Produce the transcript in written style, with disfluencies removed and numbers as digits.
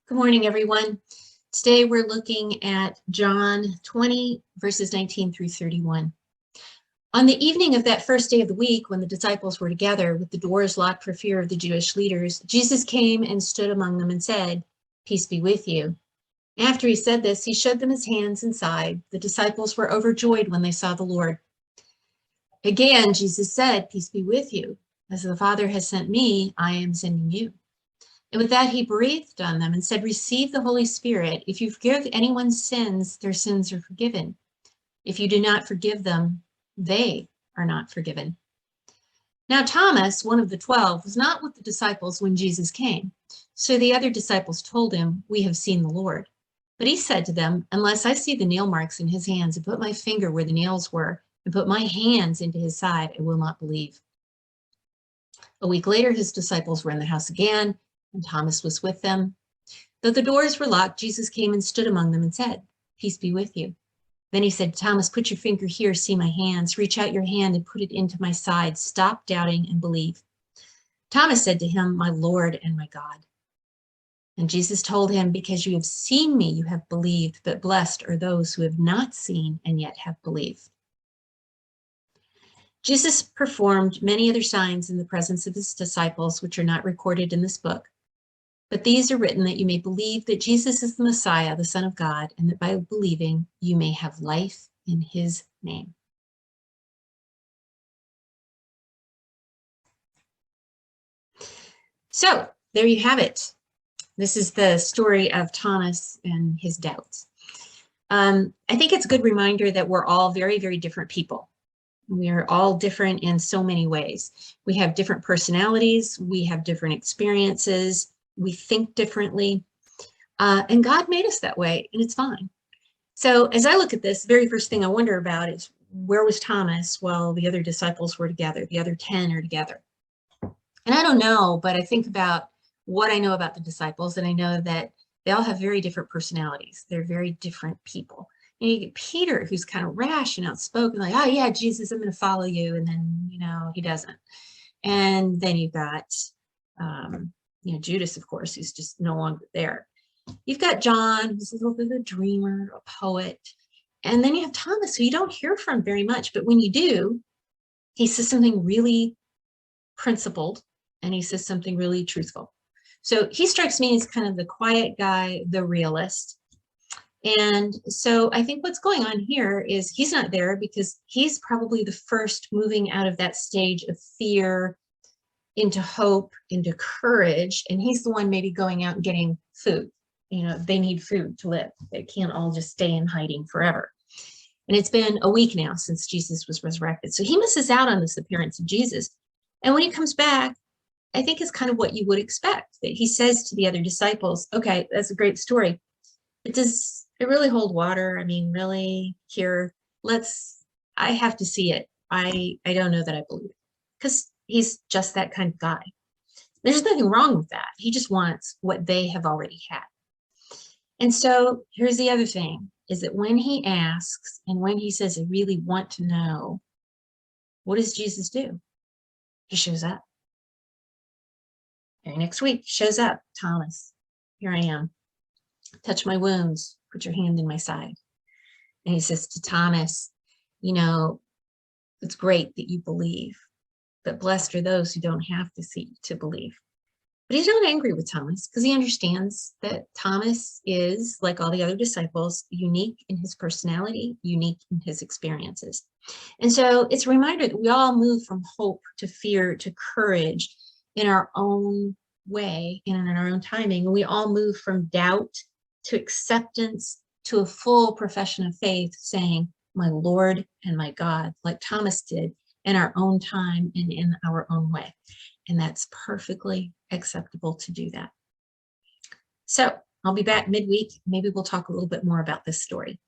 Good morning, everyone. Today we're looking at John 20, verses 19 through 31. On the evening of that first day of the week, when the disciples were together with the doors locked for fear of the Jewish leaders, Jesus came and stood among them and said, "Peace be with you." After he said this, he showed them his hands and side. The disciples were overjoyed when they saw the Lord. Again, Jesus said, "Peace be with you. As the Father has sent me, I am sending you." And with that, he breathed on them and said, "Receive the Holy Spirit. If you forgive anyone's sins, their sins are forgiven. If you do not forgive them, they are not forgiven." Now, Thomas, one of the 12, was not with the disciples when Jesus came. So the other disciples told him, "We have seen the Lord." But he said to them, "Unless I see the nail marks in his hands and put my finger where the nails were and put my hands into his side, I will not believe." A week later, his disciples were in the house again, and Thomas was with them. Though the doors were locked, Jesus came and stood among them and said, "Peace be with you." Then he said, "Thomas, put your finger here, see my hands. Reach out your hand and put it into my side. Stop doubting and believe." Thomas said to him, "My Lord and my God." And Jesus told him, "Because you have seen me, you have believed, but blessed are those who have not seen and yet have believed." Jesus performed many other signs in the presence of his disciples, which are not recorded in this book. But these are written that you may believe that Jesus is the Messiah, the Son of God, and that by believing you may have life in his name. So there you have it. This is the story of Thomas and his doubts. I think it's a good reminder that we're all very, very different people. We are all different in so many ways. We have different personalities. We have different experiences. We think differently. And God made us that way, and it's fine. So as I look at this, the very first thing I wonder about is, where was Thomas while the other disciples were together? The other 10 are together. And I don't know, but I think about what I know about the disciples, and I know that they all have very different personalities. They're very different people. And you get Peter, who's kind of rash and outspoken, like, "Oh yeah, Jesus, I'm going to follow you." And then, he doesn't. And then you've got, Judas, of course, who's just no longer there. You've got John, who's a little bit of a dreamer, a poet. And then you have Thomas, who you don't hear from very much. But when you do, he says something really principled, and he says something really truthful. So he strikes me as kind of the quiet guy, the realist. And so I think what's going on here is he's not there because he's probably the first moving out of that stage of fear into hope, into courage. And he's the one maybe going out and getting food. They need food to live. They can't all just stay in hiding forever. And it's been a week now since Jesus was resurrected. So he misses out on this appearance of Jesus. And when he comes back, I think it's kind of what you would expect, that he says to the other disciples, "Okay, that's a great story. But does it really hold water? I mean, really, here, I have to see it. I don't know that I believe it." Because he's just that kind of guy. There's nothing wrong with that. He just wants what they have already had. And so here's the other thing, is that when he asks and when he says, "I really want to know," what does Jesus do? He shows up. Very next week, he shows up. "Thomas, here I am. Touch my wounds. Put your hand in my side." And he says to Thomas, "It's great that you believe, but blessed are those who don't have to see to believe." But he's not angry with Thomas because he understands that Thomas is, like all the other disciples, unique in his personality, unique in his experiences. And so it's a reminder that we all move from hope to fear to courage in our own way and in our own timing. And we all move from doubt to acceptance to a full profession of faith, saying, "My Lord and my God," like Thomas did, in our own time and in our own way. And that's perfectly acceptable to do that. So I'll be back midweek. Maybe we'll talk a little bit more about this story.